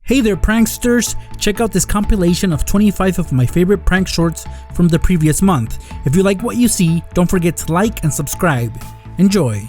Hey there pranksters, check out this compilation of 25 of my favorite prank shorts from the previous month. If you like what you see, don't forget to like and subscribe. Enjoy!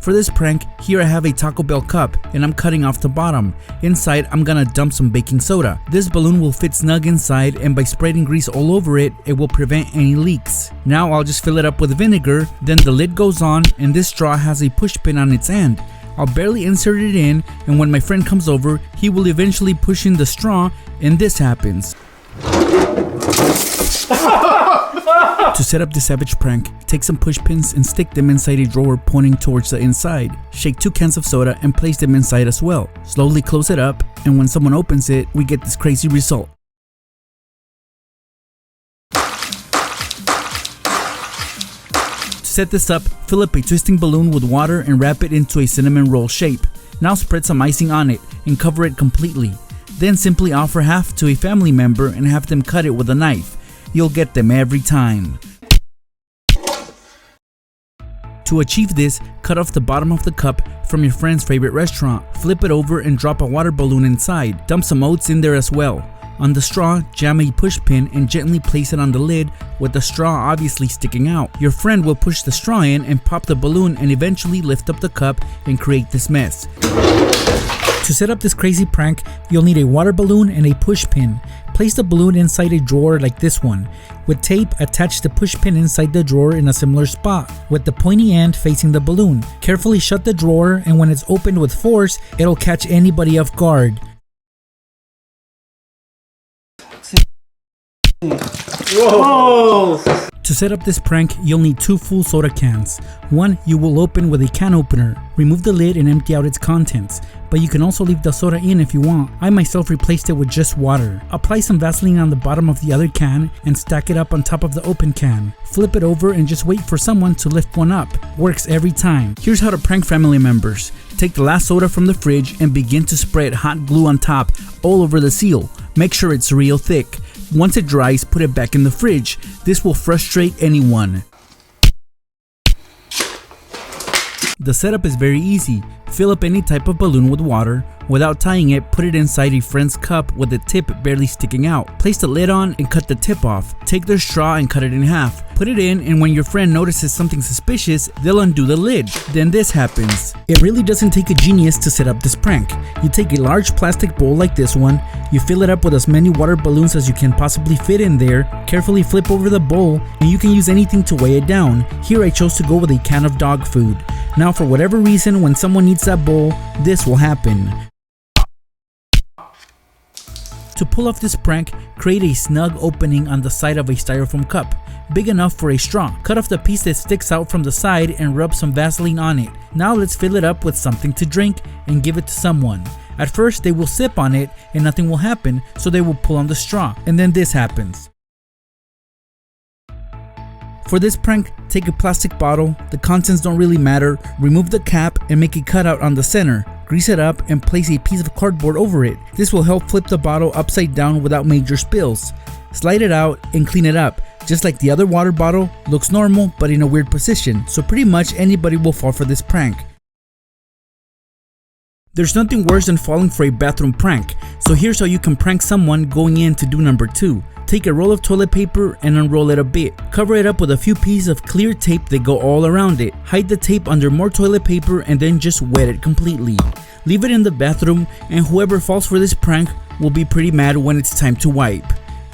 For this prank, here I have a Taco Bell cup and I'm cutting off the bottom. Inside, I'm gonna dump some baking soda. This balloon will fit snug inside, and by spreading grease all over it, it will prevent any leaks. Now I'll just fill it up with vinegar, then the lid goes on and this straw has a push pin on its end. I'll barely insert it in, and when my friend comes over, he will eventually push in the straw and this happens. To set up this savage prank, take some push pins and stick them inside a drawer pointing towards the inside. Shake 2 cans of soda and place them inside as well. Slowly close it up, and when someone opens it, we get this crazy result. To set this up, fill up a twisting balloon with water and wrap it into a cinnamon roll shape. Now spread some icing on it and cover it completely. Then simply offer half to a family member and have them cut it with a knife. You'll get them every time. To achieve this, cut off the bottom of the cup from your friend's favorite restaurant. Flip it over and drop a water balloon inside. Dump some oats in there as well. On the straw, jam a push pin and gently place it on the lid with the straw obviously sticking out. Your friend will push the straw in and pop the balloon and eventually lift up the cup and create this mess. To set up this crazy prank, you'll need a water balloon and a push pin. Place the balloon inside a drawer like this one. With tape, attach the push pin inside the drawer in a similar spot, with the pointy end facing the balloon. Carefully shut the drawer, and when it's opened with force, it'll catch anybody off guard. Whoa! To set up this prank, you'll need 2 full soda cans. One you will open with a can opener. Remove the lid and empty out its contents, but you can also leave the soda in if you want. I myself replaced it with just water. Apply some Vaseline on the bottom of the other can and stack it up on top of the open can. Flip it over and just wait for someone to lift one up. Works every time. Here's how to prank family members. Take the last soda from the fridge and begin to spread hot glue on top all over the seal. Make sure it's real thick. Once it dries, put it back in the fridge. This will frustrate anyone. The setup is very easy. Fill up any type of balloon with water. Without tying it, put it inside a friend's cup with the tip barely sticking out. Place the lid on and cut the tip off. Take their straw and cut it in half. Put it in, and when your friend notices something suspicious, they'll undo the lid. Then this happens. It really doesn't take a genius to set up this prank. You take a large plastic bowl like this one, you fill it up with as many water balloons as you can possibly fit in there, carefully flip over the bowl, and you can use anything to weigh it down. Here I chose to go with a can of dog food. Now for whatever reason, when someone needs that bowl, this will happen. To pull off this prank, create a snug opening on the side of a styrofoam cup, big enough for a straw. Cut off the piece that sticks out from the side and rub some Vaseline on it. Now let's fill it up with something to drink and give it to someone. At first they will sip on it and nothing will happen, so they will pull on the straw, and then this happens. For this prank, take a plastic bottle, the contents don't really matter, remove the cap and make a cutout on the center. Grease it up and place a piece of cardboard over it. This will help flip the bottle upside down without major spills. Slide it out and clean it up. Just like the other water bottle, looks normal but in a weird position, so pretty much anybody will fall for this prank. There's nothing worse than falling for a bathroom prank, so here's how you can prank someone going in to do number 2. Take a roll of toilet paper and unroll it a bit. Cover it up with a few pieces of clear tape that go all around it. Hide the tape under more toilet paper and then just wet it completely. Leave it in the bathroom, and whoever falls for this prank will be pretty mad when it's time to wipe.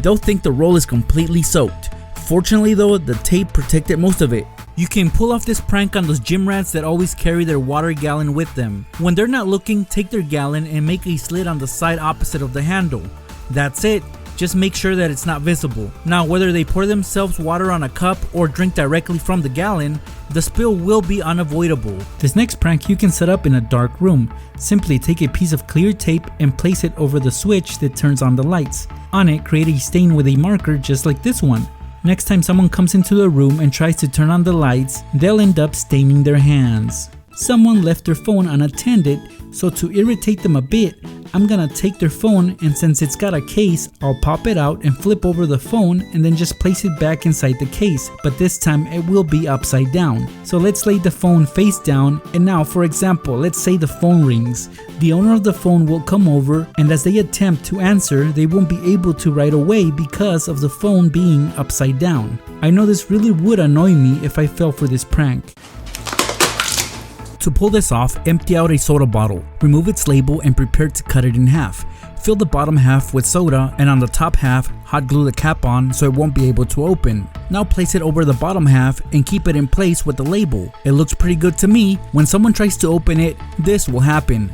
They'll think the roll is completely soaked. Fortunately though, the tape protected most of it. You can pull off this prank on those gym rats that always carry their water gallon with them. When they're not looking, take their gallon and make a slit on the side opposite of the handle. That's it. Just make sure that it's not visible. Now, whether they pour themselves water on a cup or drink directly from the gallon, the spill will be unavoidable. This next prank you can set up in a dark room. Simply take a piece of clear tape and place it over the switch that turns on the lights. On it, create a stain with a marker just like this one. Next time someone comes into the room and tries to turn on the lights, they'll end up staining their hands. Someone left their phone unattended, so to irritate them a bit, I'm gonna take their phone, and since it's got a case, I'll pop it out and flip over the phone and then just place it back inside the case, but this time it will be upside down. So let's lay the phone face down, and now for example, let's say the phone rings. The owner of the phone will come over, and as they attempt to answer, they won't be able to right away because of the phone being upside down. I know this really would annoy me if I fell for this prank. To pull this off, empty out a soda bottle, remove its label and prepare to cut it in half. Fill the bottom half with soda, and on the top half, hot glue the cap on so it won't be able to open. Now place it over the bottom half and keep it in place with the label. It looks pretty good to me. When someone tries to open it, this will happen.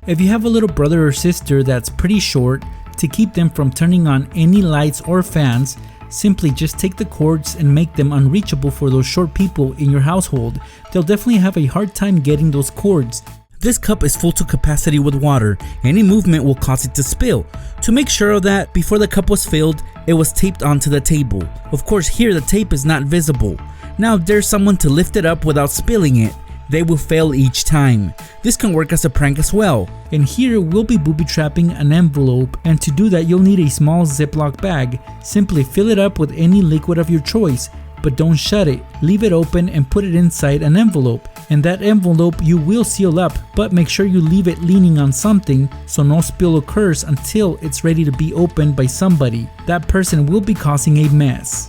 If you have a little brother or sister that's pretty short, to keep them from turning on any lights or fans, simply just take the cords and make them unreachable for those short people in your household. They'll definitely have a hard time getting those cords. This cup is full to capacity with water. Any movement will cause it to spill. To make sure of that, before the cup was filled, it was taped onto the table. Of course, here the tape is not visible. Now if there's someone to lift it up without spilling it, they will fail each time. This can work as a prank as well. And here we'll be booby trapping an envelope, and to do that you'll need a small Ziploc bag. Simply fill it up with any liquid of your choice, but don't shut it. Leave it open and put it inside an envelope. And that envelope you will seal up, but make sure you leave it leaning on something so no spill occurs until it's ready to be opened by somebody. That person will be causing a mess.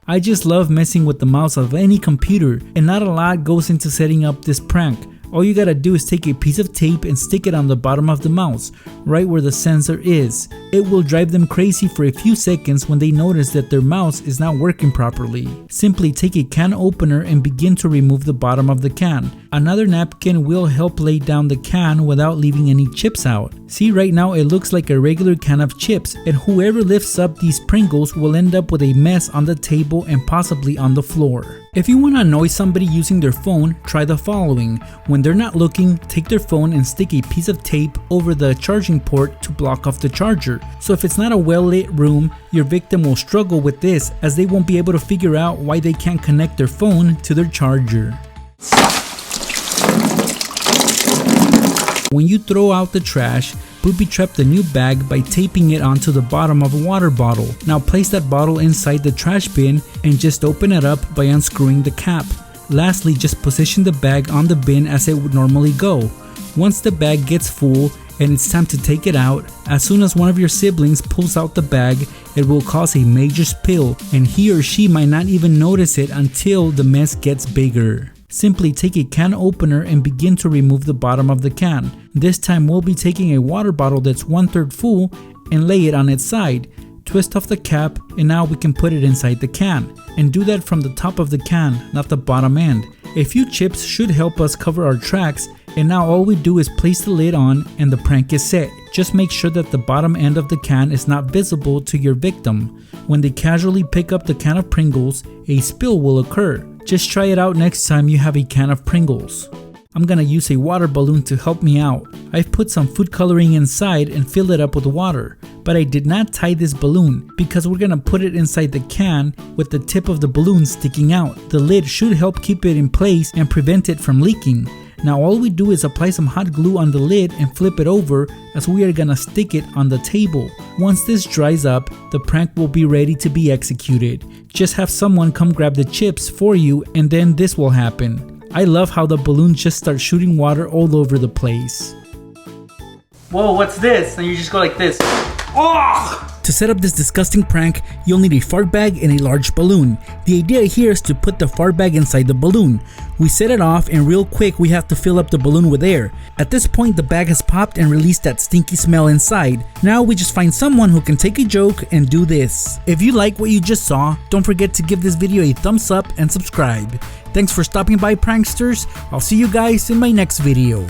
I just love messing with the mouse of any computer, and not a lot goes into setting up this prank. All you gotta do is take a piece of tape and stick it on the bottom of the mouse, right where the sensor is. It will drive them crazy for a few seconds when they notice that their mouse is not working properly. Simply take a can opener and begin to remove the bottom of the can. Another napkin will help lay down the can without leaving any chips out. See, right now it looks like a regular can of chips, and whoever lifts up these Pringles will end up with a mess on the table and possibly on the floor. If you want to annoy somebody using their phone, try the following. When they're not looking, take their phone and stick a piece of tape over the charging port to block off the charger. So if it's not a well-lit room, your victim will struggle with this, as they won't be able to figure out why they can't connect their phone to their charger. When you throw out the trash, booby trap the new bag by taping it onto the bottom of a water bottle. Now place that bottle inside the trash bin and just open it up by unscrewing the cap. Lastly, just position the bag on the bin as it would normally go. Once the bag gets full and it's time to take it out, as soon as one of your siblings pulls out the bag, it will cause a major spill, and he or she might not even notice it until the mess gets bigger. Simply take a can opener and begin to remove the bottom of the can. This time we'll be taking a water bottle that's 1/3 full and lay it on its side. Twist off the cap, and now we can put it inside the can. And do that from the top of the can, not the bottom end. A few chips should help us cover our tracks, and now all we do is place the lid on and the prank is set. Just make sure that the bottom end of the can is not visible to your victim. When they casually pick up the can of Pringles, a spill will occur. Just try it out next time you have a can of Pringles. I'm gonna use a water balloon to help me out. I've put some food coloring inside and filled it up with water, but I did not tie this balloon because we're gonna put it inside the can with the tip of the balloon sticking out. The lid should help keep it in place and prevent it from leaking. Now all we do is apply some hot glue on the lid and flip it over, as we are gonna stick it on the table. Once this dries up, the prank will be ready to be executed. Just have someone come grab the chips for you, and then this will happen. I love how the balloon just starts shooting water all over the place. Whoa, what's this? And you just go like this. Oh! To set up this disgusting prank, you'll need a fart bag and a large balloon. The idea here is to put the fart bag inside the balloon. We set it off, and real quick we have to fill up the balloon with air. At this point the bag has popped and released that stinky smell inside. Now we just find someone who can take a joke and do this. If you like what you just saw, don't forget to give this video a thumbs up and subscribe. Thanks for stopping by, pranksters. I'll see you guys in my next video.